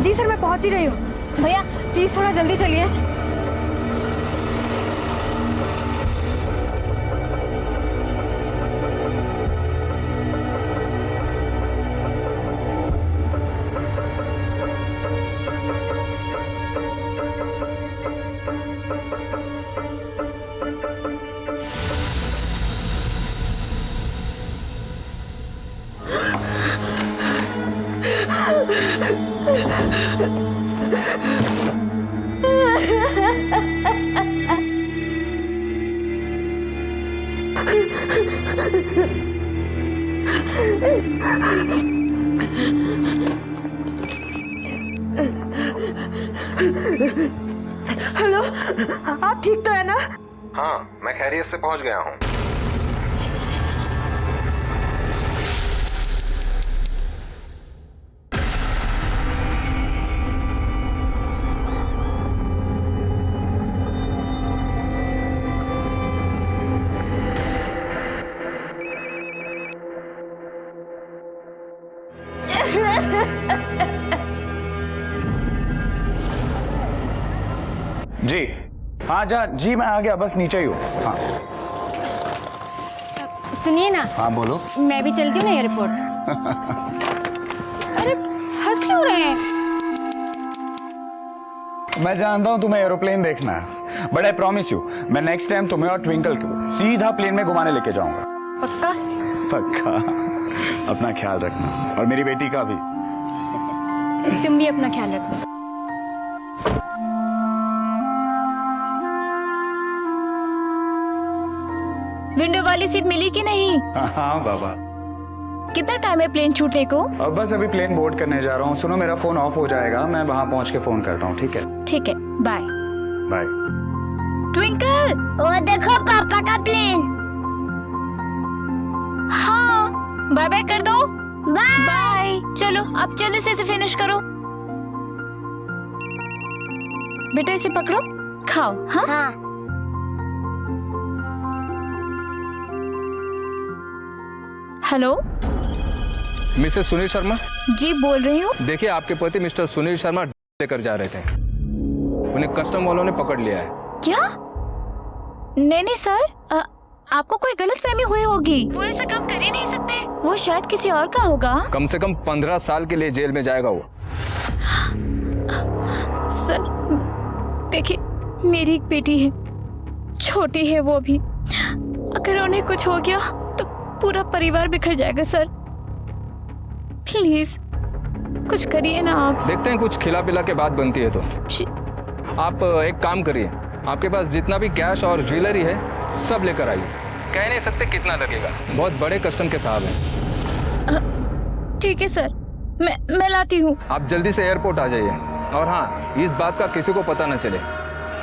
जी sir, मैं पहुंच ही रही हूँ। भैया प्लीज थोड़ा जल्दी चलिए। हेलो, आप ठीक तो है ना? हाँ, मैं खैरियत से पहुंच गया हूँ। जी हाँ जी, मैं आ गया, बस नीचे ही हूँ। हाँ सुनिए ना। हाँ बोलो। मैं भी चलती हूँ ना एयरपोर्ट। अरे हंस क्यों रहे हैं? मैं जानता हूँ तुम्हें एरोप्लेन देखना है, बट आई प्रॉमिस यू, मैं नेक्स्ट टाइम तुम्हें और ट्विंकल को सीधा प्लेन में घुमाने लेके जाऊंगा। पक्का? पक्का। अपना ख्याल रखना, और मेरी बेटी का भी। तुम भी अपना ख्याल रखना। विंडो वाली सीट मिली कि नहीं? हाँ बाबा। कितना टाइम है प्लेन छूटने को? अब बस अभी प्लेन बोर्ड करने जा रहा हूँ। सुनो, मेरा फोन ऑफ हो जाएगा, मैं वहां पहुंच के फोन करता हूँ। ठीक है? ठीक है, बाय बाय। ट्विंकल, वो देखो पापा का प्लेन। हाँ बाय बाय कर दो। बाय। बाय। चलो अब जल्दी से इसे फिनिश करो। बेटा इसे पकड़ो, खाओ। हाँ हाँ। Hello, Mrs Sunil Sharma? जी बोल रही हूँ। देखिए, आपके पति मिस्टर सुनील शर्मा लेकर जा रहे थे, उन्हें कस्टम वालों ने पकड़ लिया है। क्या? नहीं नहीं सर, आपको कोई गलतफहमी हुई होगी। वो ऐसा काम कर ही नहीं सकते, वो शायद किसी और का होगा। कम से कम 15 साल के लिए जेल में जाएगा वो। सर देखिए, मेरी एक बेटी है, छोटी है वो भी, अगर उन्हें कुछ हो गया तो पूरा परिवार बिखर जाएगा। सर प्लीज कुछ करिए ना आप। देखते हैं, कुछ खिला पिला के बात बनती है तो। आप एक काम करिए, आपके पास जितना भी कैश और ज्वेलरी है सब लेकर आइए। कह नहीं सकते कितना लगेगा, बहुत बड़े कस्टम के साहब हैं। ठीक है सर, मैं लाती हूँ। आप जल्दी से एयरपोर्ट आ जाइए, और हाँ, इस बात का किसी को पता न चले।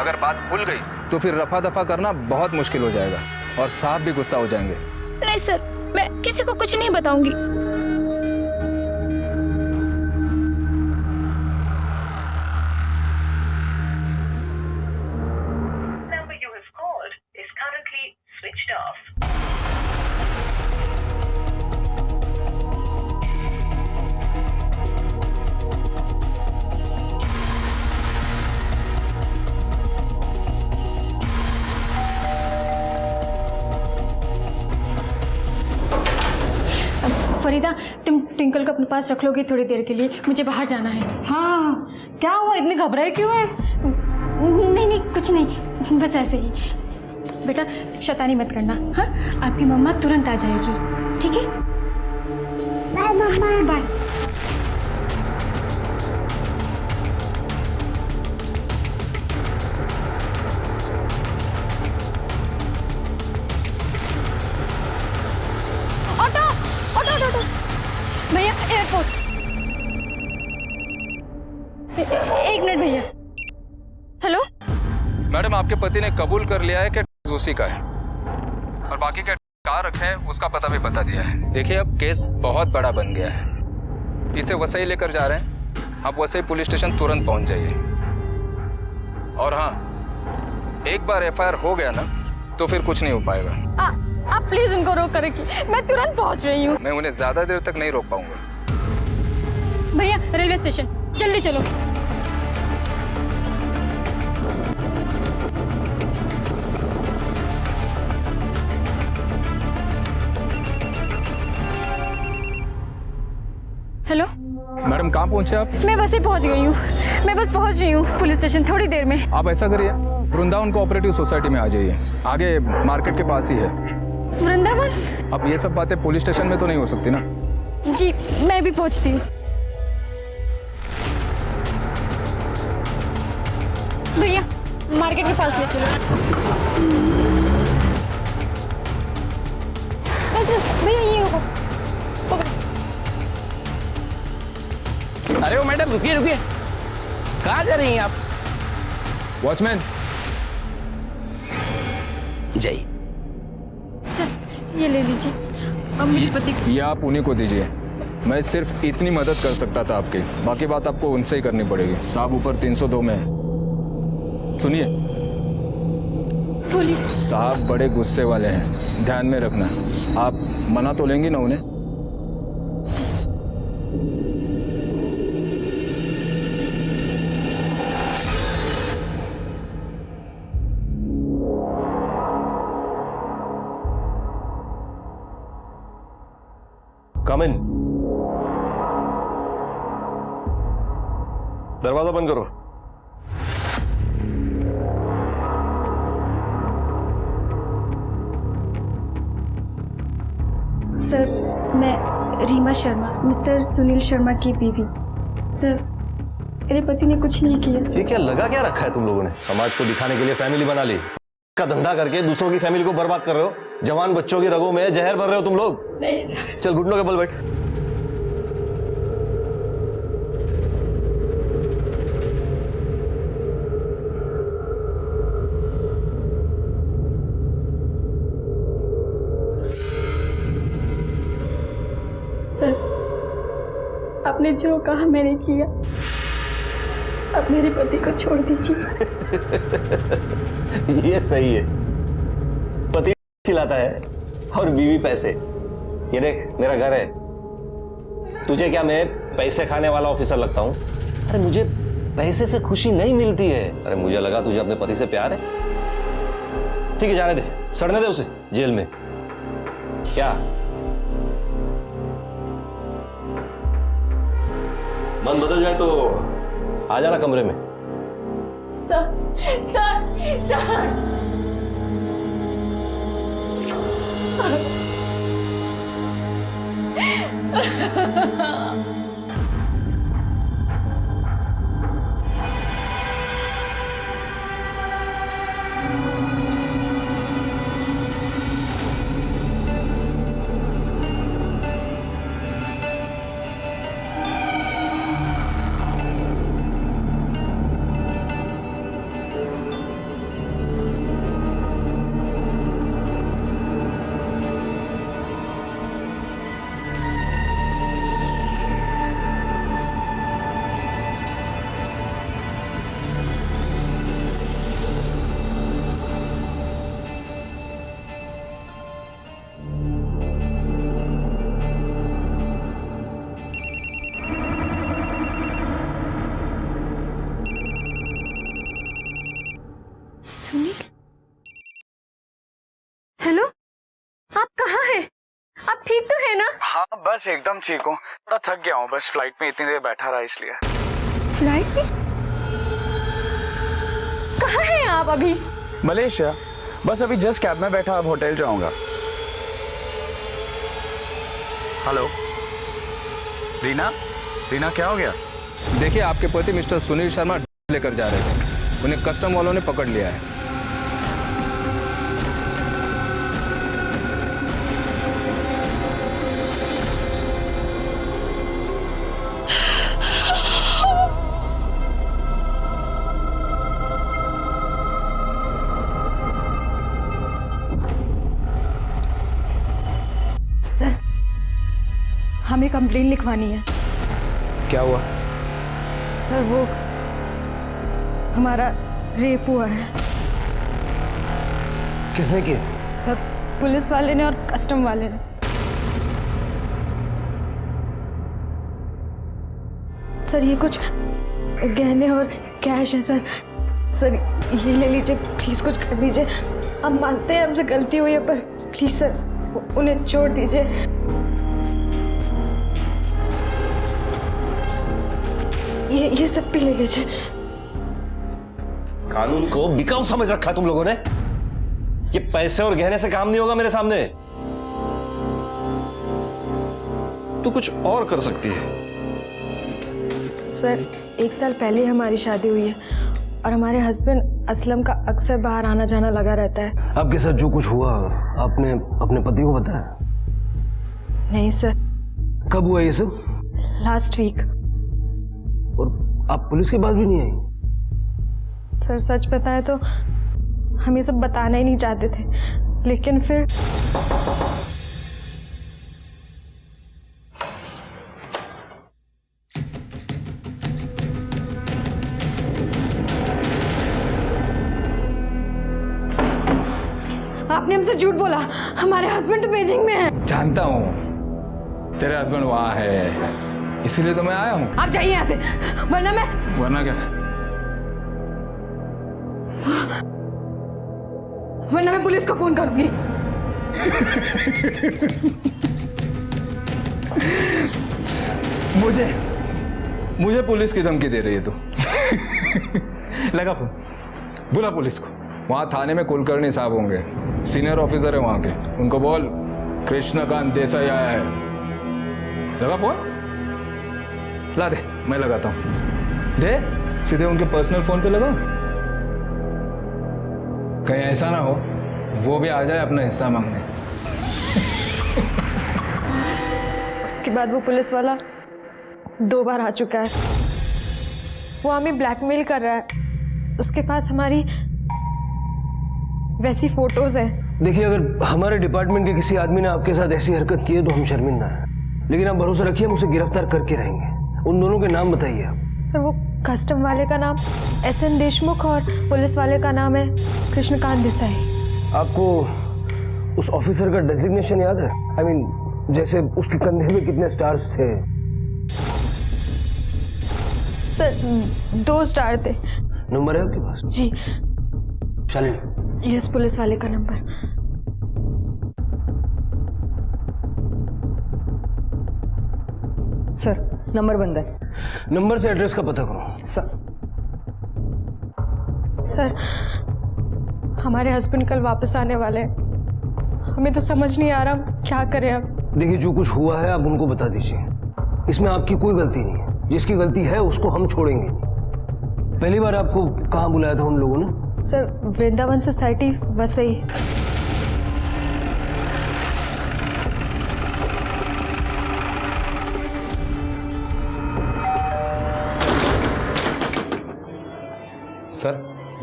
अगर बात खुल गई तो फिर रफा दफा करना बहुत मुश्किल हो जाएगा, और साहब भी गुस्सा हो जाएंगे। नहीं सर, मैं किसी को कुछ नहीं बताऊंगी। Number you have called is currently switched off. Farida, तुम ट्विंकल को अपने पास रख लोगे थोड़ी देर के लिए? मुझे बाहर जाना है। हाँ, क्या हुआ, इतनी घबराए क्यों है? नहीं नहीं कुछ नहीं, बस ऐसे ही। बेटा शैतानी मत करना। हाँ, आपकी मम्मा तुरंत आ जाएगी, ठीक है? बाय मम्मा। बाय। ऑटो ऑटो ऑटो भैया, एयरपोर्ट। एक मिनट भैया। हेलो मैडम, आपके पति ने कबूल कर लिया है कि उसी का है, और बाकी का कहाँ रखा है उसका पता भी बता दिया है। देखिए, अब केस बहुत बड़ा बन गया है, इसे वसई लेकर जा रहे हैं। आप वसई पुलिस स्टेशन तुरंत पहुंच जाइए, और हाँ, एक बार एफआईआर हो गया ना तो फिर कुछ नहीं हो पाएगा। आप प्लीज उनको रोक कर रखिए, मैं तुरंत पहुंच रही हूँ। मैं उन्हें ज्यादा देर तक नहीं रोक पाऊंगा। भैया रेलवे स्टेशन। जल्दी चलो। हेलो, मैडम कहाँ पहुंचे आप? मैं बस ही पहुंच गई हूँ। मैं बस पहुंच रही हूँ पुलिस स्टेशन, थोड़ी देर में। आप ऐसा करिए, वृंदावन कोऑपरेटिव सोसाइटी में आ जाइए, आगे मार्केट के पास ही है। वृंदावन? अब ये सब बातें पुलिस स्टेशन में तो नहीं हो सकती ना। जी, मैं भी पहुंचती हूँ। भैया, मार्केट के पास ले चलो। बस बस भैया, ये रुको। अरे वो मैडम रुकिए रुकिए, कहाँ जा रही हैं आप? वॉचमैन। जय। सर, ये ले लीजिए। अब मेरे पति को। ये आप उन्हीं को दीजिए। मैं सिर्फ इतनी मदद कर सकता था आपकी, बाकी बात आपको उनसे ही करनी पड़ेगी। साहब ऊपर 302 में है। सुनिए, बोलिए। साहब बड़े गुस्से वाले हैं, ध्यान में रखना। आप मना तो लेंगी ना उन्हें? जी। कम इन। दरवाजा बंद करो। सर, मैं रीमा शर्मा, मिस्टर सुनील शर्मा की बीवी। सर, मेरे पति ने कुछ नहीं किया। ये क्या लगा क्या रखा है तुम लोगों ने? समाज को दिखाने के लिए फैमिली बना ली, का धंधा करके दूसरों की फैमिली को बर्बाद कर रहे हो। जवान बच्चों की रगों में जहर भर रहे हो तुम लोग। नहीं सर। चल घुटनों के बल बैठ। सर, आपने जो कहा मैंने किया। अब मेरे पति को छोड़ दीजिए। ये सही है, पति खिलाता है और बीवी पैसे। ये देख, मेरा घर है। तुझे क्या मैं पैसे खाने वाला ऑफिसर लगता हूं? अरे मुझे पैसे से खुशी नहीं मिलती है। अरे मुझे लगा तुझे अपने पति से प्यार है। ठीक है, जाने दे, सड़ने दे उसे जेल में। क्या मन बदल जाए तो आ जाना कमरे में। Sir, sir, sir. Sunil, hello, आप कहाँ हैं? आप ठीक तो है ना? हाँ बस एकदम ठीक हूँ, थोड़ा थक गया हूँ, बस फ्लाइट में इतनी देर बैठा रहा इसलिए। फ्लाइट में? कहाँ हैं आप अभी? मलेशिया, बस अभी जस्ट कैब में बैठा, अब होटल जाऊंगा। हेलो रीना, रीना क्या हो गया? देखिए, आपके पति मिस्टर सुनील शर्मा लेकर जा रहे थे, उन्हें कस्टम वालों ने पकड़ लिया है। सर, हमें कंप्लेन लिखवानी है। क्या हुआ? सर, वो हमारा रेप हुआ है। किसने किया? सर, पुलिस वाले ने और कस्टम वाले ने। सर ये कुछ गहने और कैश है सर। सर ये ले लीजिए, प्लीज कुछ कर दीजिए। हम मानते हैं हमसे गलती हुई है, पर प्लीज सर उन्हें छोड़ दीजिए। ये सब भी ले लीजिए। कानून को बिकाऊ समझ रखा तुम लोगों ने। ये पैसे और गहने से काम नहीं होगा मेरे सामने। तू कुछ और कर सकती है। सर 1 साल पहले हमारी शादी हुई है और हमारे हस्बैंड असलम का अक्सर बाहर आना जाना लगा रहता है। आपके साथ जो कुछ हुआ आपने अपने पति को बताया? नहीं सर। कब हुआ ये सब? Last week. और आप पुलिस के पास भी नहीं आई? सर सच बताए तो हम ये सब बताना ही नहीं चाहते थे, लेकिन फिर आपने हमसे झूठ बोला। हमारे हस्बैंड तो बीजिंग में है। जानता हूँ तेरे हस्बैंड वहां है, इसीलिए तो मैं आया हूँ। आप जाइए यहाँ से, वरना क्या? वरना मैं पुलिस को फोन करूंगी। मुझे पुलिस की धमकी दे रही है तू? लगा फोन, बुला पुलिस को। वहां थाने में कुलकर्णी साहब होंगे, सीनियर ऑफिसर है वहां के। उनको बोल कृष्णकांत देसाई आया है। लगा फोन? ला दे, मैं लगाता हूं। दे, सीधे उनके पर्सनल फोन पे लगा। कहीं ऐसा ना हो वो भी आ जाए अपना हिस्सा मांगने। उसके बाद वो पुलिस वाला 2 बार आ चुका है। वो हमें ब्लैकमेल कर रहा है। उसके पास हमारी वैसी फोटोज हैं। देखिए, अगर हमारे डिपार्टमेंट के किसी आदमी ने आपके साथ ऐसी हरकत की है तो हम शर्मिंदा हैं, लेकिन आप भरोसा रखिए हम उसे गिरफ्तार करके रहेंगे। उन दोनों के नाम बताइए आप। सर वो कस्टम वाले का नाम SN देशमुख और पुलिस वाले का नाम है कृष्णकांत देसाई। आपको उस ऑफिसर का डेजिग्नेशन याद है? I mean, जैसे उसके कंधे में कितने स्टार्स थे? सर 2 स्टार थे। नंबर है आपके पास? जी। शालिनी, यस, पुलिस वाले का नंबर। सर नंबर बंद है। नंबर से एड्रेस का पता करो। सर हमारे हस्बैंड कल वापस आने वाले हैं। हमें तो समझ नहीं आ रहा क्या करें अब। देखिए, जो कुछ हुआ है आप उनको बता दीजिए। इसमें आपकी कोई गलती नहीं है। जिसकी गलती है उसको हम छोड़ेंगे नहीं। पहली बार आपको कहाँ बुलाया था हम लोगों ने? Sir Vrindavan society Vasai. Sir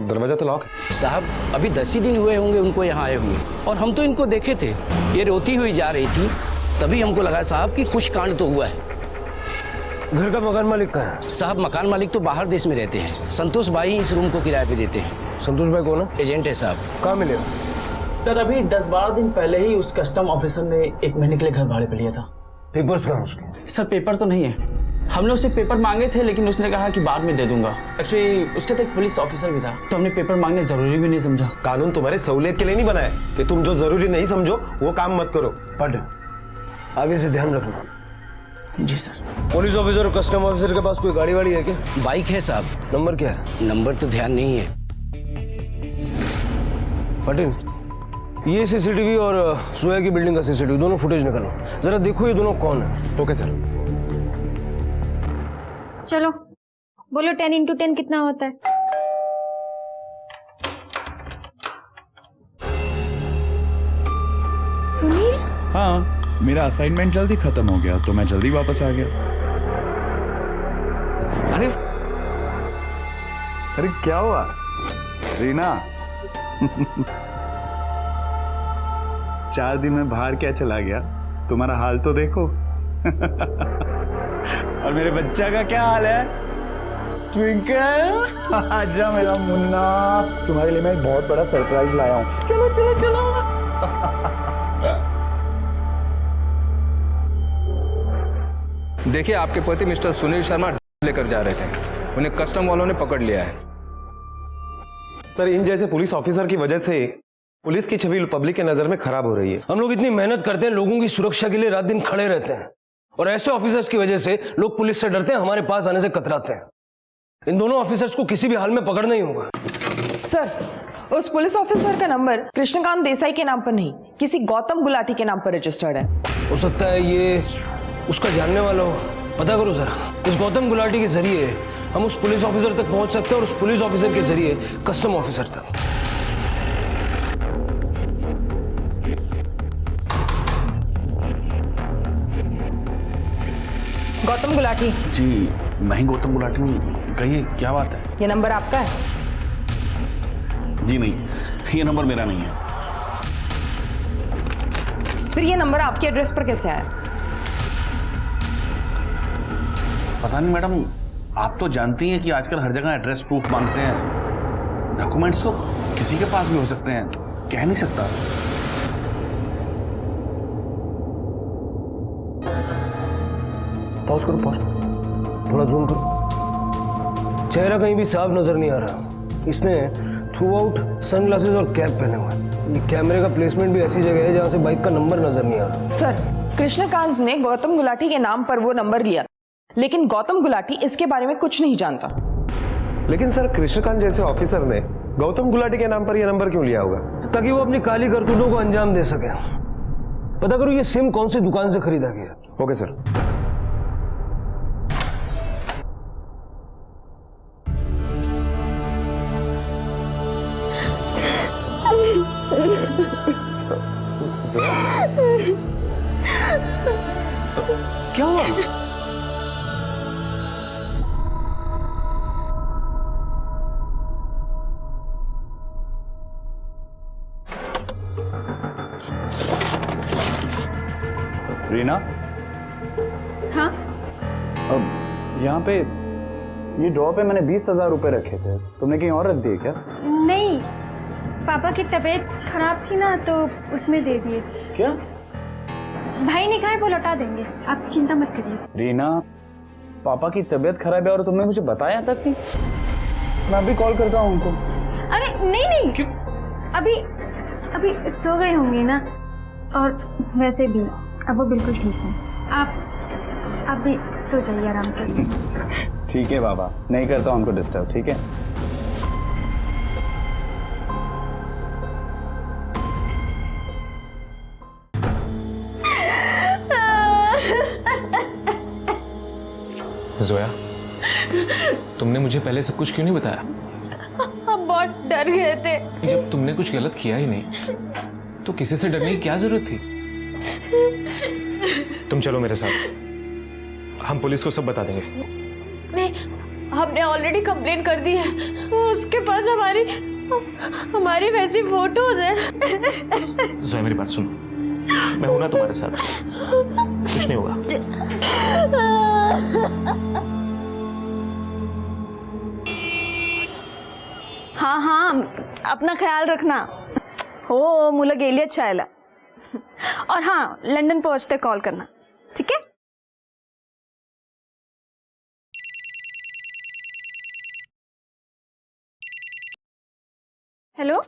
दरवाजा तो लॉक है। साहब, अभी 10 ही दिन हुए होंगे उनको यहाँ आए हुए, और हम तो इनको देखे थे। ये रोती हुई जा रही थी, तभी हमको लगा साहब कि कुछ कांड तो हुआ है। घर का मकान मालिक कहाँ है? साहब मकान मालिक तो बाहर देश में रहते हैं। संतोष भाई इस रूम को किराए पे देते हैं। संतोष भाई कौन है? एजेंट है साहब। कहाँ मिलेगा? सर अभी 10-12 दिन पहले ही उस कस्टम ऑफिसर ने 1 महीने के लिए घर भाड़े पे लिया था। पेपर्स कहाँ उसके? सर पेपर तो नहीं है। हमने उससे पेपर मांगे थे, लेकिन उसने कहा कि बाद में दे दूंगा। एक्चुअली उसके तो एक पुलिस ऑफिसर भी था, तो हमने पेपर मांगने जरूरी भी नहीं समझा। कानून तुम्हारे सहूलियत के लिए नहीं बना है कि तुम जो जरूरी नहीं समझो वो काम मत करो। पढ़, आगे से ध्यान रखना। जी सर। पुलिस ऑफिसर और कस्टम ऑफिसर के पास कोई गाड़ी वाड़ी है क्या? बाइक है साहब। नंबर क्या है? नंबर तो ध्यान नहीं है। पटेल, ये सीसीटीवी और सोया की बिल्डिंग का सीसीटीवी दोनों फुटेज निकालो। जरा देखो ये दोनों कौन है। Okay sir. चलो बोलो 10 into 10 कितना होता है? सुनिए। हाँ, मेरा असाइनमेंट जल्दी खत्म हो गया तो मैं जल्दी वापस आ गया। अरे क्या हुआ रीना? 4 दिन में बाहर क्या चला गया? तुम्हारा हाल तो देखो। और मेरे बच्चा का क्या हाल है? ट्विंकल, आजा मेरा मुन्ना, तुम्हारे लिए मैं एक बहुत बड़ा सरप्राइज लाया हूँ। चलो चलो चलो। देखिए, आपके पति मिस्टर सुनील शर्मा लेकर जा रहे थे, उन्हें कस्टम वालों ने पकड़ लिया है। सर इन जैसे पुलिस ऑफिसर की वजह से पुलिस की छवि पब्लिक के नजर में खराब हो रही है। हम लोग इतनी मेहनत करते हैं, लोगों की सुरक्षा के लिए रात दिन खड़े रहते हैं, और ऐसे ऑफिसर्स की वजह से लोग पुलिस से डरते हैं, हमारे पास आने से कतराते हैं। इन दोनों ऑफिसर्स को किसी भी हाल में पकड़ना ही होगा। सर, उस पुलिस ऑफिसर का नंबर कृष्णकांत देसाई के नाम पर नहीं, किसी गौतम गुलाटी के नाम पर रजिस्टर्ड है। हो सकता है ये उसका जानने वाला हो, पता करो जरा। इस गौतम गुलाटी के जरिए हम उस पुलिस ऑफिसर तक पहुंच सकते हैं, और उस पुलिस ऑफिसर के जरिए कस्टम ऑफिसर तक। गौतम गुलाटी जी, मैं ही गौतम गुलाटी हूँ। कहिए क्या बात है? ये नंबर आपका है? जी नहीं, ये नंबर मेरा नहीं है। फिर ये नंबर आपके एड्रेस पर कैसे आया? पता नहीं मैडम, आप तो जानती हैं कि आजकल हर जगह एड्रेस प्रूफ मांगते हैं। डॉक्यूमेंट्स तो किसी के पास भी हो सकते हैं, कह नहीं सकता। पॉज करो, पॉज करो, थोड़ा जूम करो। चेहरा कहीं भी साफ नजर नहीं आ रहा। इसने थ्रू आउट सनग्लासेस और कैप पहने हुए हैं। ये कैमरे का प्लेसमेंट भी ऐसी जगह है जहां से बाइक का नंबर नजर नहीं आ रहा। सर, कृष्णकांत ने गौतम गुलाटी के नाम पर वो नंबर लिया, लेकिन गौतम गुलाटी इसके बारे में कुछ नहीं जानता। लेकिन सर कृष्णकांत जैसे ऑफिसर ने गौतम गुलाटी के नाम पर यह नंबर क्यों लिया होगा? ताकि वो अपनी काली करतूतों को अंजाम दे सके। पता करो ये सिम कौन सी दुकान से खरीदा गया। Okay sir. क्या हुआ? रीना, हाँ? अब यहाँ पे ये ड्रॉ पे मैंने 20,000 रुपए रखे थे, तुमने कहीं और रख दिए क्या? नहीं, पापा की तबीयत खराब थी ना, तो उसमें दे दिए। क्या? भाई ने कहा वो लौटा देंगे, आप चिंता मत करिए। रीना, पापा की तबीयत खराब है और तुमने मुझे बताया तक नहीं। मैं अभी कॉल करता हूँ उनको। अरे नहीं, क्यों? अभी सो गए होंगे ना, और वैसे भी अब वो बिल्कुल ठीक है। आप भी सो जाइए आराम से। ठीक है बाबा, नहीं करता उनको डिस्टर्ब, ठीक है? जोया, तुमने मुझे पहले सब कुछ क्यों नहीं बताया? हम बहुत डर गए थे। जब तुमने कुछ गलत किया ही नहीं, तो किसी से डरने की क्या जरूरत थी? तुम चलो मेरे साथ, हम पुलिस को सब बता देंगे। नहीं, हमने ऑलरेडी कंप्लेंट कर दी है। उसके पास हमारी वैसी फोटोज है। जोया मेरी बात सुनो, मैं हूं ना तुम्हारे साथ, कुछ नहीं होगा। हाँ, अपना ख्याल रखना। हो मुला गेली छायला। और हाँ, लंदन पहुंचते कॉल करना, ठीक है? हेलो,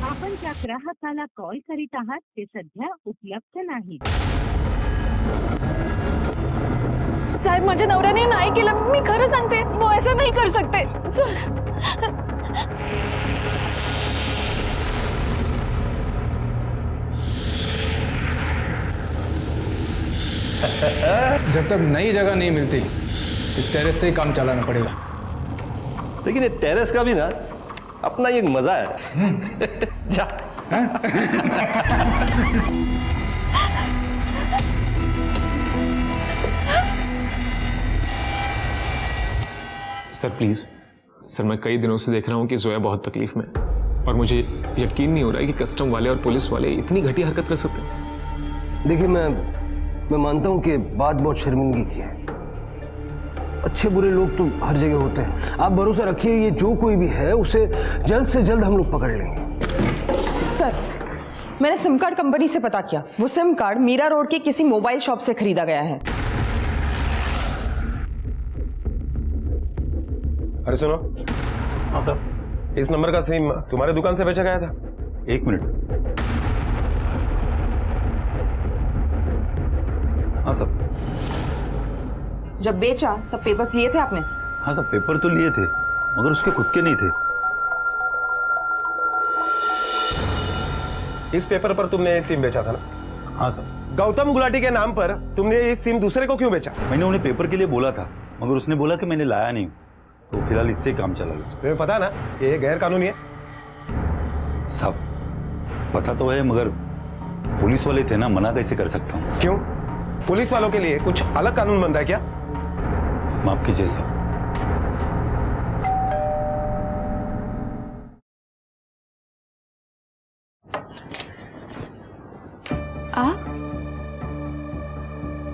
आपण ज्या ग्राहकाला कॉल करीत आहात ते सध्या उपलब्ध नाही। साहेब, माझ्या नवऱ्याने नाही केलं, मी खरं सांगते, वो ऐसा नहीं कर सकते सर। जब तक नई जगह नहीं मिलती, इस टेरेस से ही काम चलाना पड़ेगा। लेकिन ये टेरेस का भी ना अपना एक मजा है। जा। सर प्लीज, सर मैं कई दिनों से देख रहा हूँ कि जोया बहुत तकलीफ में, और मुझे यकीन नहीं हो रहा है कि कस्टम वाले और पुलिस वाले इतनी घटिया हरकत कर सकते हैं। देखिए, मैं मैं मानता हूँ कि बात बहुत शर्मिंदगी की है। अच्छे बुरे लोग तो हर जगह होते हैं। आप भरोसा रखिए, ये जो कोई भी है उसे जल्द से जल्द हम लोग पकड़ लेंगे। सर, मैंने सिम कार्ड कंपनी से पता किया। वो सिम कार्ड मीरा रोड के किसी मोबाइल शॉप से खरीदा गया है। अरे सुनो। हाँ सर। इस नंबर का सिम तुम्हारे दुकान से बेचा गया था? 1 मिनट। हाँ सर। जब बेचा तब पेपर्स लिए थे आपने? हाँ सर, पेपर तो लिए थे मगर उसके खुद के नहीं थे। इस पेपर पर तुमने ये सिम बेचा था ना? हाँ सर। गौतम गुलाटी के नाम पर तुमने ये सिम दूसरे को क्यों बेचा? मैंने उन्हें पेपर के लिए बोला था मगर उसने बोला कि मैंने लाया नहीं, तो फिलहाल इससे काम चला गया। तुम्हें पता है ना ये गैर कानूनी है? साहब पता तो है मगर पुलिस वाले थे ना, मना कैसे कर सकता हूँ? क्यों? पुलिस वालों के लिए कुछ अलग कानून बनता है क्या? माफ कीजिए साहब। आप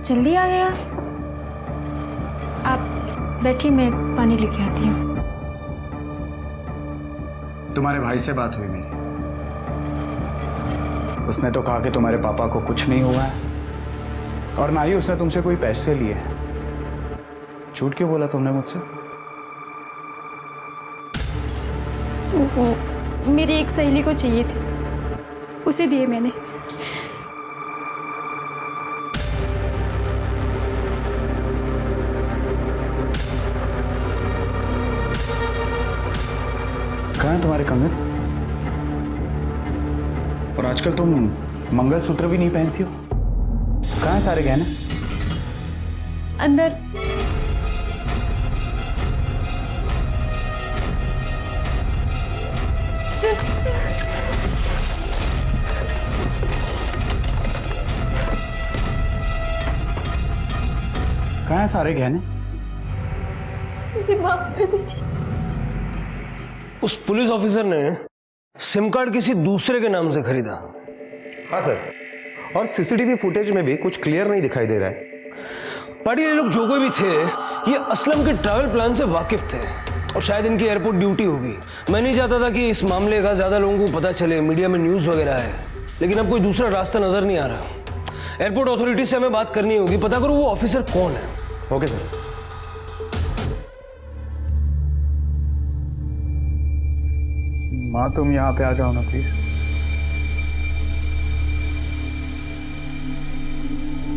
जल्दी आ गया। आप बैठिए, मैं पानी लेके आती हूँ। तुम्हारे भाई से बात हुई मेरी। उसने तो कहा कि तुम्हारे पापा को कुछ नहीं हुआ है और ना ही उसने तुमसे कोई पैसे लिए। झूठ क्यों बोला तुमने मुझसे? मेरी एक सहेली को चाहिए थे, उसे दिए मैंने। कहाँ है तुम्हारे कंगन? और आजकल तुम मंगलसूत्र भी नहीं पहनती हो। कहाँ है सारे गहने? अंदर। सुन। कहाँ है सारे गहने? मुझे माफ कर दीजिए। उस पुलिस ऑफिसर ने सिम कार्ड किसी दूसरे के नाम से खरीदा। हाँ सर, और सीसीटीवी फुटेज में भी कुछ क्लियर नहीं दिखाई दे रहा है। पार्टी ये लोग जो कोई भी थे, ये असलम के ट्रैवल प्लान से वाकिफ थे और शायद इनकी एयरपोर्ट ड्यूटी होगी। मैं नहीं चाहता था कि इस मामले का ज्यादा लोगों को पता चले, मीडिया में न्यूज वगैरह है, लेकिन अब कोई दूसरा रास्ता नजर नहीं आ रहा। एयरपोर्ट अथॉरिटी से हमें बात करनी होगी, पता करो वो ऑफिसर कौन है। Okay sir. माँ तुम यहाँ पे आ जाओ ना प्लीज।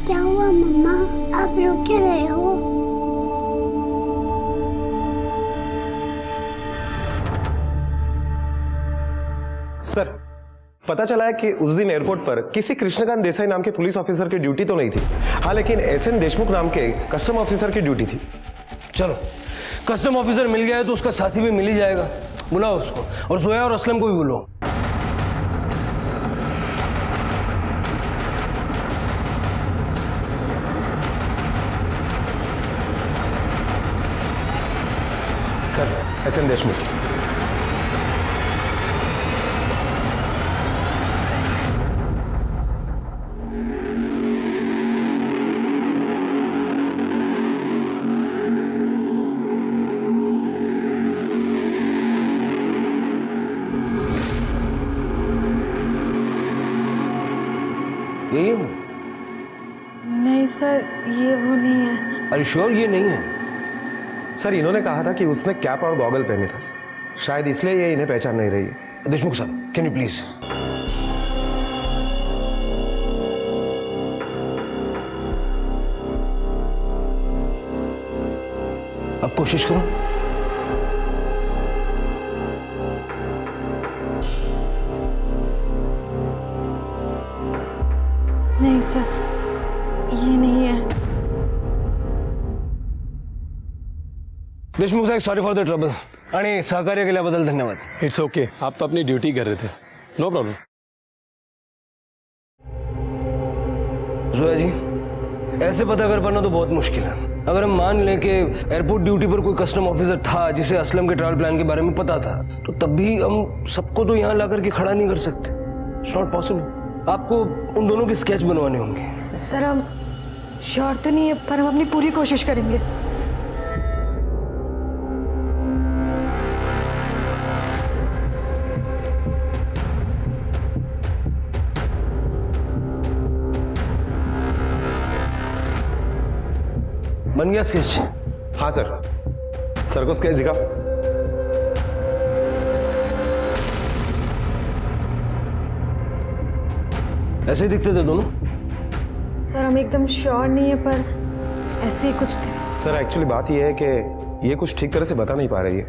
क्या हुआ मम्मा, आप रो क्यों रहे हो? सर, पता चला है कि उस दिन एयरपोर्ट पर किसी कृष्णकांत देसाई नाम के पुलिस ऑफिसर की ड्यूटी तो नहीं थी। हाँ, लेकिन एसएन देशमुख नाम के कस्टम ऑफिसर की ड्यूटी थी। चलो, कस्टम ऑफिसर मिल गया है तो उसका साथी भी मिल ही जाएगा। बुलाओ उसको, और जोया और असलम को भी बुलाओ। Sir, S N Deshmukh. यही हूँ? नहीं सर, ये वो नहीं है। अरे श्योर ये नहीं है? सर, इन्होंने कहा था कि उसने कैप और गॉगल पहने था, शायद इसलिए ये इन्हें पहचान नहीं रही है। देशमुख साहब, कैन यू प्लीज? अब कोशिश करो। नहीं सर, ये नहीं है। देशमुख साहब, सॉरी फॉर द ट्रबल आणि सहकार्य केल्याबद्दल धन्यवाद। इट्स ओके, आप तो अपनी ड्यूटी कर रहे थे, नो प्रॉब्लम। जोया जी, ऐसे पता कर पाना तो बहुत मुश्किल है। अगर हम मान लें कि एयरपोर्ट ड्यूटी पर कोई कस्टम ऑफिसर था जिसे असलम के ट्रैवल प्लान के बारे में पता था, तो तब भी हम सबको तो यहाँ ला करके खड़ा नहीं कर सकते। It's not possible. आपको उन दोनों की स्केच बनवाने होंगे। सर, श्योर तो नहीं है, पर हम अपनी पूरी कोशिश करेंगे। बन गया स्केच? हाँ सर। सर को स्केच दिखा। ऐसे ही दिखते थे दोनों? सर हम एकदम श्योर नहीं है, पर ऐसे ही कुछ थे। सर एक्चुअली बात यह है कि ये कुछ ठीक तरह से बता नहीं पा रही है।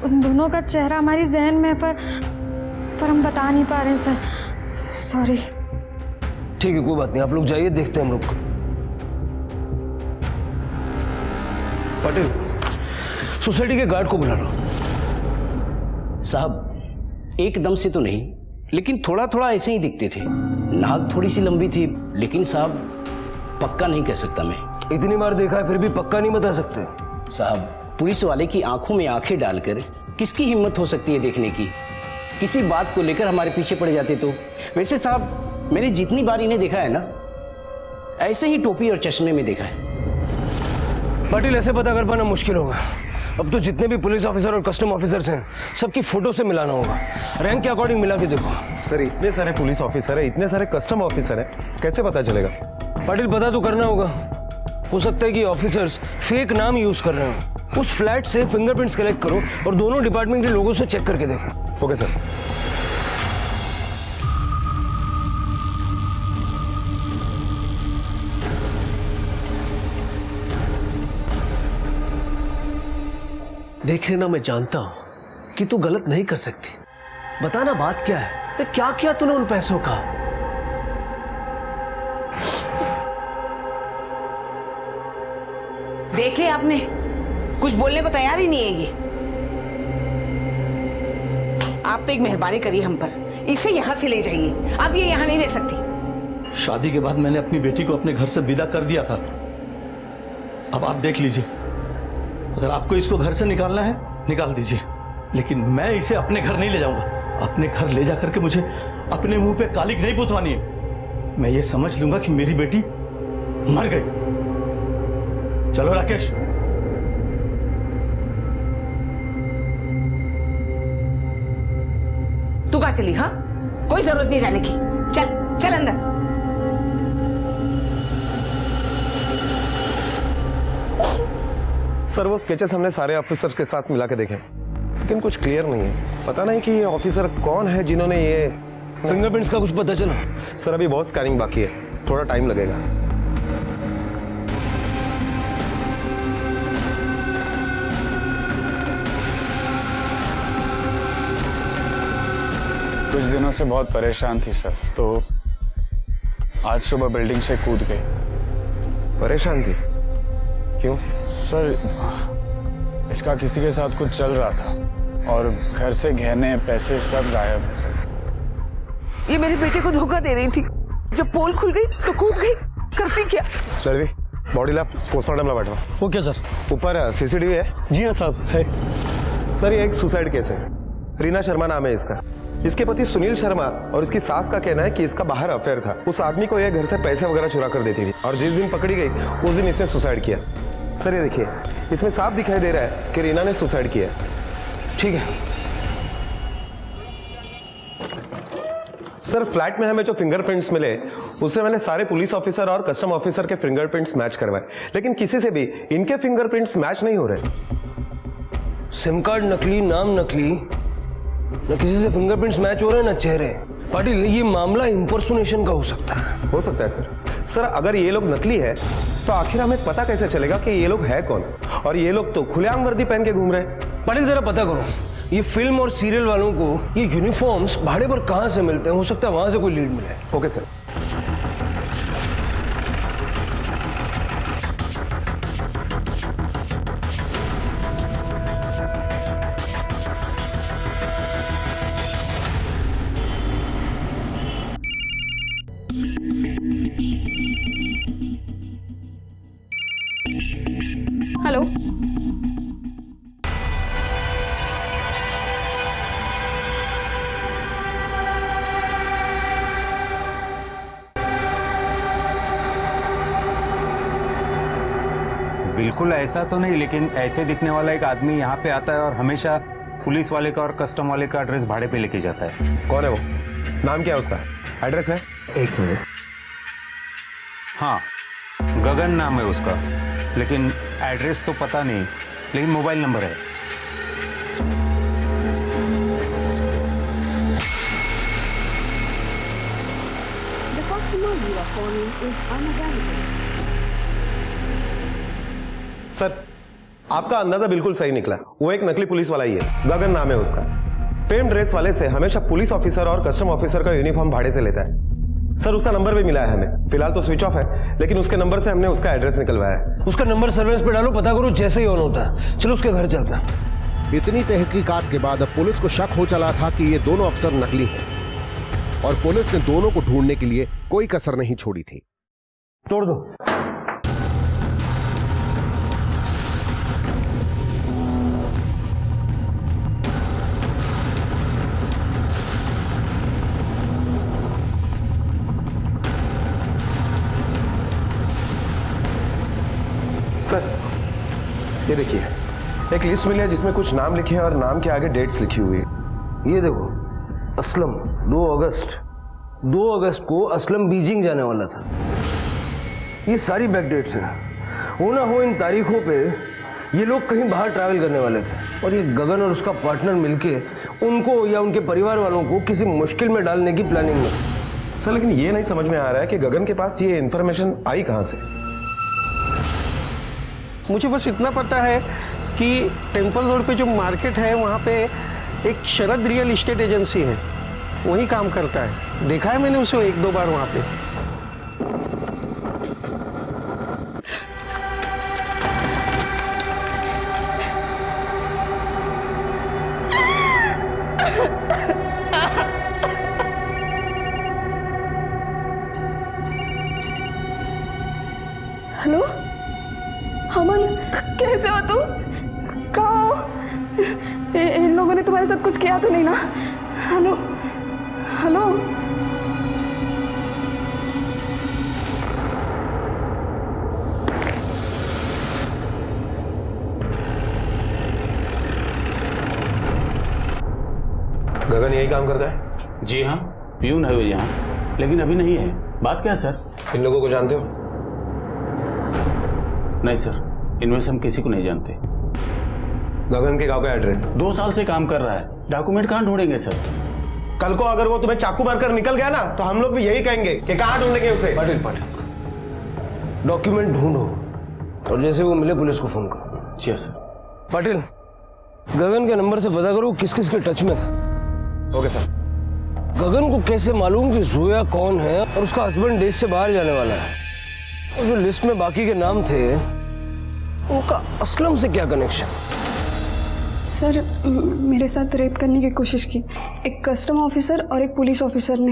उन दोनों का चेहरा हमारी जहन में है, पर हम बता नहीं पा रहे हैं सर, सॉरी। ठीक है, कोई बात नहीं, आप लोग जाइए, देखते हैं हम लोग। पाटिल, सोसाइटी के गार्ड को बुला लो। साहब एकदम से तो नहीं, लेकिन थोड़ा थोड़ा ऐसे ही दिखते थे। नाक थोड़ी सी लंबी थी, लेकिन साहब पक्का नहीं कह सकता मैं। इतनी बार देखा है फिर भी पक्का नहीं बता सकते? साहब पुलिस वाले की आंखों में आंखें डालकर किसकी हिम्मत हो सकती है देखने की? किसी बात को लेकर हमारे पीछे पड़ जाते तो। वैसे साहब मैंने जितनी बार इन्हें देखा है ना, ऐसे ही टोपी और चश्मे में देखा है। पाटिल ऐसे पता कर पाना मुश्किल होगा। अब तो जितने भी पुलिस ऑफिसर और कस्टम ऑफिसर्स हैं, सबकी फोटो से मिलाना होगा। रैंक के अकॉर्डिंग मिला के देखो। सर इतने सारे पुलिस ऑफिसर है, इतने सारे कस्टम ऑफिसर है, कैसे पता चलेगा? पाटिल पता तो करना होगा। हो सकता है कि ऑफिसर्स फेक नाम यूज कर रहे हो। उस फ्लैट से फिंगरप्रिंट्स कलेक्ट करो और दोनों डिपार्टमेंट के लोगों से चेक करके देखो। Okay sir. देख लेना, मैं जानता हूं कि तू गलत नहीं कर सकती। बताना बात क्या है? क्या किया तूने उन पैसों का? देख लिया आपने, कुछ बोलने को तैयार ही नहीं है ये। आप तो एक मेहरबानी करिए हम पर, इसे यहाँ से ले जाइए। अब ये यहाँ नहीं रह सकती। शादी के बाद मैंने अपनी बेटी को अपने घर से विदा कर दिया था। अब आप देख लीजिए, अगर आपको इसको घर से निकालना है निकाल दीजिए, लेकिन मैं इसे अपने घर नहीं ले जाऊंगा। अपने घर ले जाकर के मुझे अपने मुंह पे कालिक नहीं पुतवानी है। मैं ये समझ लूंगा कि मेरी बेटी मर गई। चलो राकेश। तू कहाँ चली? हाँ, कोई जरूरत नहीं जाने की। चल चल अंदर। सर वो स्केचेस हमने सारे ऑफिसर्स के साथ मिला के देखे, लेकिन कुछ क्लियर नहीं है। पता नहीं कि ये ऑफिसर कौन है जिन्होंने ये फिंगरप्रिंट्स का कुछ पता चला? सर अभी बहुत स्कैनिंग बाकी है, थोड़ा टाइम लगेगा। कुछ दिनों से बहुत परेशान थी सर, तो आज सुबह बिल्डिंग से कूद गई। परेशान थी? क्यों? सर इसका किसी के साथ कुछ चल रहा था और घर से गहने पैसे सब गायब है सर। ये मेरे बेटे को धोखा दे रही थी। जब पोल खुल गई तो कूद गई। करती क्या? चल बॉडी लैब पोस्टमार्टम ला बैठो। Okay sir. ऊपर सीसीटीवी है? जी हाँ साहब है। सर ये एक सुसाइड केस है। रीना शर्मा नाम है इसका। इसके पति सुनील शर्मा और इसकी सास का कहना है कि इसका बाहर अफेयर था। उस आदमी को यह घर से पैसे वगैरह चुरा कर देती थी और जिस दिन पकड़ी गई उस दिन इसने सुसाइड किया। सर ये देखिए, इसमें साफ दिखाई दे रहा है कि रीना ने सुसाइड किया। ठीक है सर, फ्लैट में हमें जो फिंगरप्रिंट्स मिले उससे मैंने सारे पुलिस ऑफिसर और कस्टम ऑफिसर के फिंगरप्रिंट्स मैच करवाए, लेकिन किसी से भी इनके फिंगरप्रिंट्स मैच नहीं हो रहे। सिम कार्ड नकली, नाम नकली, न किसी से फिंगरप्रिंट्स मैच हो रहे हैं न चेहरे। पाटिल ये मामला इंपर्सोनेशन का हो सकता है। हो सकता है सर। सर अगर ये लोग नकली है तो आखिर हमें पता कैसे चलेगा कि ये लोग है कौन? और ये लोग तो खुलेआम वर्दी पहन के घूम रहे हैं। पाटिल जरा पता करो, ये फिल्म और सीरियल वालों को ये यूनिफॉर्म्स भाड़े पर कहां से मिलते हैं? हो सकता है वहां से कोई लीड मिले। Okay sir. हेलो, बिल्कुल ऐसा तो नहीं, लेकिन ऐसे दिखने वाला एक आदमी यहाँ पे आता है और हमेशा पुलिस वाले का और कस्टम वाले का एड्रेस भाड़े पे लेके जाता है। कौन है वो? नाम क्या है उसका? एड्रेस है? एक मिनट। हाँ, गगन नाम है उसका, लेकिन एड्रेस तो पता नहीं, लेकिन मोबाइल नंबर है। The customer you are calling is unavailable. Sir, आपका अंदाजा बिल्कुल सही निकला। वो एक नकली पुलिस वाला ही है, गगन नाम है उसका। फेम ड्रेस वाले से हमेशा पुलिस ऑफिसर और कस्टम ऑफिसर का यूनिफॉर्म भाड़े से लेता है। सर, उसका नंबर भी मिला है हमें। फिलहाल तो स्विच ऑफ है, लेकिन उसके नंबर से हमने उसका एड्रेस निकलवाया है। उसका नंबर सर्विस पे डालो, पता करो जैसे ही ऑन होता है। चलो उसके घर चलते हैं। इतनी तहकीकात के बाद अब पुलिस को शक हो चला था कि ये दोनों अफसर नकली हैं और पुलिस ने दोनों को ढूंढने के लिए कोई कसर नहीं छोड़ी थी। तोड़ दो। सर, ये देखिए, एक लिस्ट मिली है जिसमें कुछ नाम लिखे हैं और नाम के आगे डेट्स लिखी हुई है। ये देखो, असलम 2 अगस्त को असलम बीजिंग जाने वाला था। ये सारी बैक डेट्स हैं। हो ना हो इन तारीखों पे ये लोग कहीं बाहर ट्रैवल करने वाले थे और ये गगन और उसका पार्टनर मिलके उनको या उनके परिवार वालों को किसी मुश्किल में डालने की प्लानिंग में। सर, लेकिन ये नहीं समझ में आ रहा है कि गगन के पास ये इन्फॉर्मेशन आई कहां से। मुझे बस इतना पता है कि टेम्पल रोड पे जो मार्केट है वहाँ पे एक शरद रियल एस्टेट एजेंसी है, वही काम करता है। देखा है मैंने उसे 1-2 बार वहाँ पे। हेलो अमन, कैसे हो तुम? कहाँ हो? इन लोगों ने तुम्हारे साथ कुछ किया तो नहीं ना? हेलो हेलो गगन यही काम करता है? जी हाँ, प्यून है वो यहाँ, लेकिन अभी नहीं है। बात क्या है सर? इन लोगों को जानते हो? नहीं सर, इनमें से हम किसी को नहीं जानते। गगन के गांव का एड्रेस? 2 साल से काम कर रहा है, डॉक्यूमेंट कहाँ ढूंढेंगे सर? कल को अगर वो तुम्हें चाकू मारकर निकल गया ना, तो हम लोग भी यही कहेंगे कि कहाँ ढूंढेंगे उसे। पाटिल, डॉक्यूमेंट ढूंढो और जैसे वो मिले पुलिस को फोन करो। जी सर। पाटिल, गगन के नंबर से पता करो किस किस के टच में था। Okay sir. गगन को कैसे मालूम कि जोया कौन है और उसका हस्बैंड देश से बाहर जाने वाला है? और जो लिस्ट में बाकी के नाम थे उनका असलम से क्या कनेक्शन? सर, मेरे साथ रेप करने की कोशिश की एक कस्टम ऑफिसर और एक पुलिस ऑफिसर ने।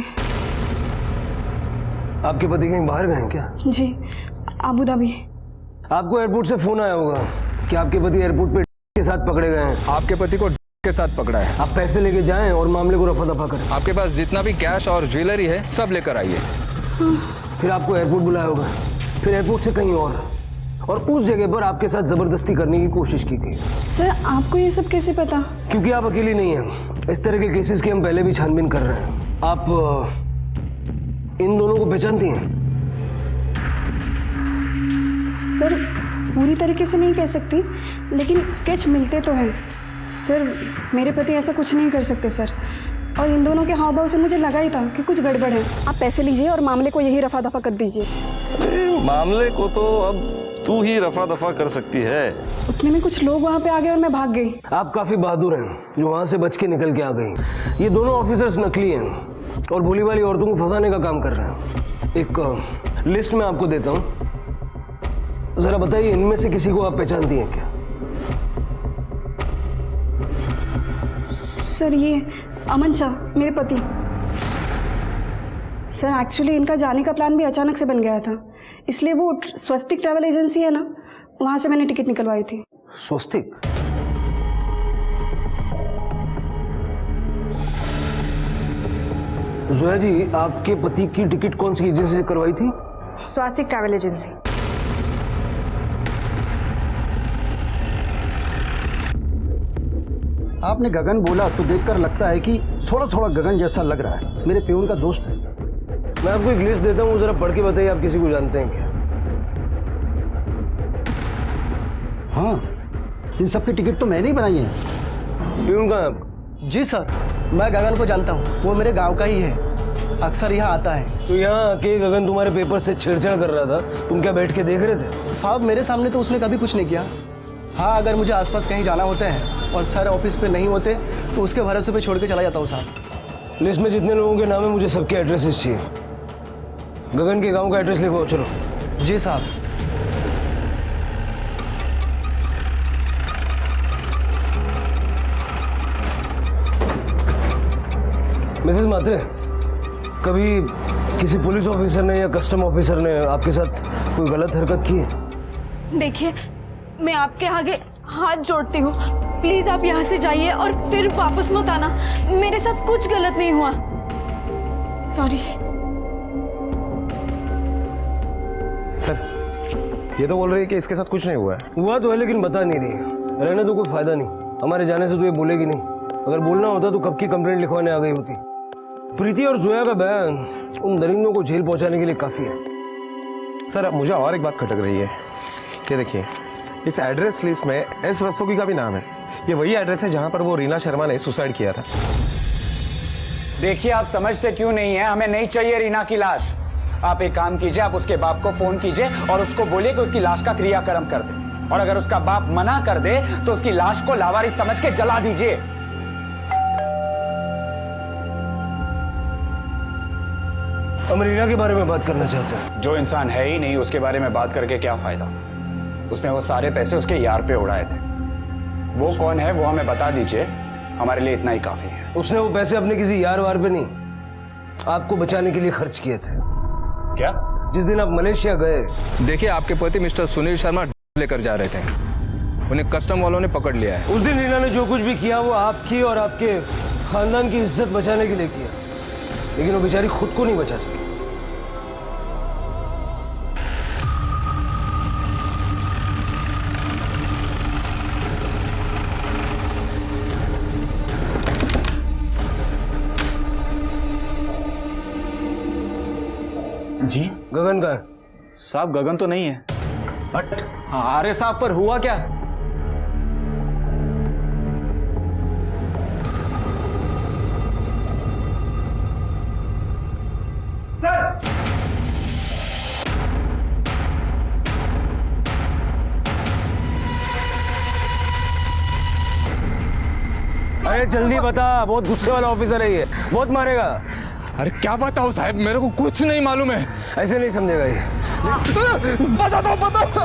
आपके पति कहीं बाहर गए हैं क्या? जी, अबू धाबी। आपको एयरपोर्ट से फोन आया होगा कि आपके पति एयरपोर्ट पे के साथ पकड़े गए हैं। आपके पति को के साथ पकड़ा है। आप पैसे लेके जाएं और मामले को रफा दफा करें। आपके पास जितना भी कैश और ज्वेलरी है सब लेकर आइए। फिर आपको एयरपोर्ट बुलाया होगा, फिर एयरपोर्ट से कहीं और उस जगह पर आपके साथ जबरदस्ती करने की कोशिश की गई। सर, आपको ये सब कैसे पता? क्योंकि आप अकेली नहीं हैं। इस तरह के केसेस की हम पहले भी छानबीन कर रहे हैं। आप इन दोनों को पहचानती हैं? सर, पूरी तरीके से नहीं कह सकती, लेकिन स्केच मिलते तो हैं। सर, मेरे पति ऐसा कुछ नहीं कर सकते सर, और इन दोनों के हाव भाव से मुझे लगा ही था कि कुछ गड़बड़ है। आप पैसे लीजिए और मामले को यही रफा दफा कर दीजिए। मामले को तो अब तू ही रफा दफा कर सकती है। उतने में कुछ लोग वहाँ पे आ गए और मैं भाग गई। आप काफी बहादुर हैं जो वहाँ से बच के निकल के आ गई। ये दोनों ऑफिसर्स नकली हैं और भोली वाली औरतों को फंसाने का काम कर रहे हैं। एक लिस्ट में आपको देता हूँ, जरा बताइए इनमें से किसी को आप पहचानती हैं क्या? सर, ये अमन शाह, मेरे पति। सर, एक्चुअली इनका जाने का प्लान भी अचानक से बन गया था, इसलिए वो स्वस्तिक ट्रैवल एजेंसी है ना, वहाँ से मैंने टिकट निकलवाई थी। स्वस्तिक? जोया जी, आपके पति की टिकट कौन सी एजेंसी से करवाई थी? स्वास्तिक ट्रैवल एजेंसी। आपने गगन बोला तो देखकर लगता है कि थोड़ा थोड़ा गगन जैसा लग रहा है। मेरे प्यून का दोस्त है। मैं आपको एक लिस्ट देता हूँ, जरा पढ़ के बताइए आप किसी को जानते हैं क्या? हाँ, इन सब की टिकट तो मैंने ही बनाई है। प्यून कहाँ है आपका? जी सर, मैं गगन को जानता हूँ, वो मेरे गांव का ही है, अक्सर यहाँ आता है। तो यहाँ आके गगन तुम्हारे पेपर से छेड़छाड़ कर रहा था, तुम क्या बैठ के देख रहे थे? साहब मेरे सामने तो उसने कभी कुछ नहीं किया। हाँ, अगर मुझे आसपास कहीं जाना होता है और सर ऑफिस पे नहीं होते तो उसके भरोसे पे छोड़ के चला जाता हूँ साहब। लिस्ट में जितने लोगों के नाम है मुझे सबके एड्रेसेस चाहिए। गगन के गांव का एड्रेस लिखो। चलो। जी साहब। मिसेस मात्रे, कभी किसी पुलिस ऑफिसर ने या कस्टम ऑफिसर ने आपके साथ कोई गलत हरकत की है? देखिए, मैं आपके आगे हाथ जोड़ती हूँ, प्लीज आप यहाँ से जाइए और फिर वापस मत आना। मेरे साथ कुछ गलत नहीं हुआ। सॉरी। सर, ये तो बोल रही है कि इसके साथ कुछ नहीं हुआ है। हुआ तो है लेकिन बता नहीं रही है। रहने तो कोई फायदा नहीं, हमारे जाने से तो ये बोलेगी नहीं। अगर बोलना होता तो कब की कंप्लेंट लिखवाने आ गई होती। प्रीति और जोया का बयान उन दरिंदों को जेल पहुंचाने के लिए काफी है। सर, अब मुझे और एक बात खटक रही है। ये देखिए, इस एड्रेस लिस्ट में एस रस्तोगी का भी नाम है। ये वही एड्रेस है जहां पर वो रीना शर्मा ने सुसाइड किया था। देखिए, आप समझते क्यों नहीं है, हमें नहीं चाहिए रीना की लाश। आप एक काम कीजिए, आप उसके बाप को फोन कीजिए और उसको बोलिए कि उसकी लाश का क्रियाक्रम कर दे। और अगर उसका बाप मना कर दे तो उसकी लाश को लावारिस समझ के जला दीजिए। हम रीना के बारे में बात करना चाहते हैं। जो इंसान है ही नहीं उसके बारे में बात करके क्या फायदा। उसने वो सारे पैसे उसके यार पे उड़ाए थे। वो कौन है वो हमें बता दीजिए, हमारे लिए इतना ही काफी है। उसने वो पैसे अपने किसी यार वार पे नहीं, आपको बचाने के लिए खर्च किए थे। क्या? जिस दिन आप मलेशिया गए। देखिए, आपके पति मिस्टर सुनील शर्मा लेकर जा रहे थे, उन्हें कस्टम वालों ने पकड़ लिया है। उस दिन रीना ने जो कुछ भी किया वो आपकी और आपके खानदान की इज्जत बचाने के लिए किया, लेकिन वो बेचारी खुद को नहीं बचा सकी। जी? गगन का? साहब, गगन तो नहीं है। हट। अरे साहब, पर हुआ क्या? अरे जल्दी बता, बहुत गुस्से वाला ऑफिसर है ये, बहुत मारेगा। अरे क्या बताओ साहब, मेरे को कुछ नहीं मालूम है। ऐसे नहीं समझेगा ये। बताओ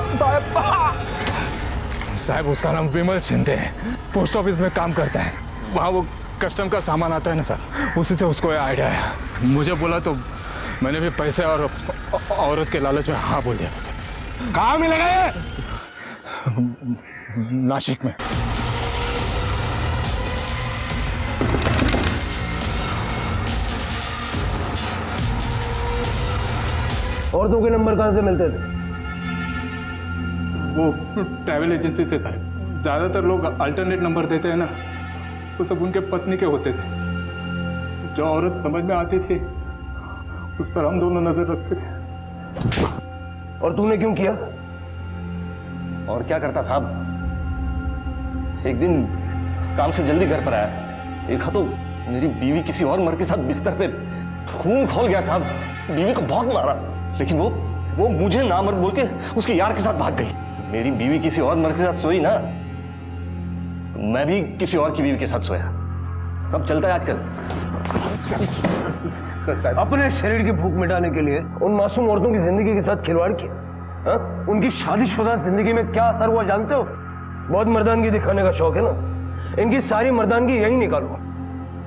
साहब, उसका नाम विमल शिंदे है, पोस्ट ऑफिस में काम करता है। वहाँ वो कस्टम का सामान आता है ना सर, उसी से उसको आइडिया है। मुझे बोला तो मैंने भी पैसे और औरत के लालच में हाँ बोल दिया था सर। कहाँ मिलेगा ये? नासिक में। औरतों के नंबर कहाँ से मिलते थे? वो ट्रैवल एजेंसी से साहब। ज्यादातर लोग अल्टरनेट नंबर देते हैं ना, वो सब उनके पत्नी के होते थे। जो औरत समझ में आती थी उस पर हम दोनों नजर रखते थे। और तूने क्यों किया? और क्या करता साहब, एक दिन काम से जल्दी घर पर आया, देखा तो मेरी बीवी किसी और मर्द के साथ बिस्तर पे खून खोल गया साहब। बीवी को बहुत मारा, लेकिन वो मुझे नामर्द बोल के उसके यार के साथ भाग गई। मेरी बीवी किसी और मर्द के साथ सोई ना, तो मैं भी किसी और की बीवी के साथ सोया। सब चलता है आजकल। अपने शरीर की भूख मिटाने के लिए उन मासूम औरतों की जिंदगी के साथ खिलवाड़ किया। हा? उनकी शादीशुदा जिंदगी में क्या असर हुआ जानते हो? बहुत मर्दानगी दिखाने का शौक है ना, इनकी सारी मर्दानगी यही निकालो।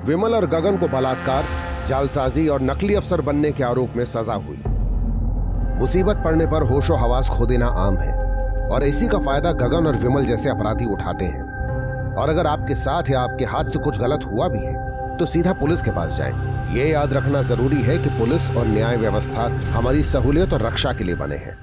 विमल और गगन को बलात्कार, जालसाजी और नकली अफसर बनने के आरोप में सजा हुई। मुसीबत पड़ने पर होशो हवास खो देना आम है और इसी का फायदा गगन और विमल जैसे अपराधी उठाते हैं। और अगर आपके साथ या आपके हाथ से कुछ गलत हुआ भी है तो सीधा पुलिस के पास जाएं। ये याद रखना जरूरी है कि पुलिस और न्याय व्यवस्था हमारी सहूलियत और रक्षा के लिए बने हैं।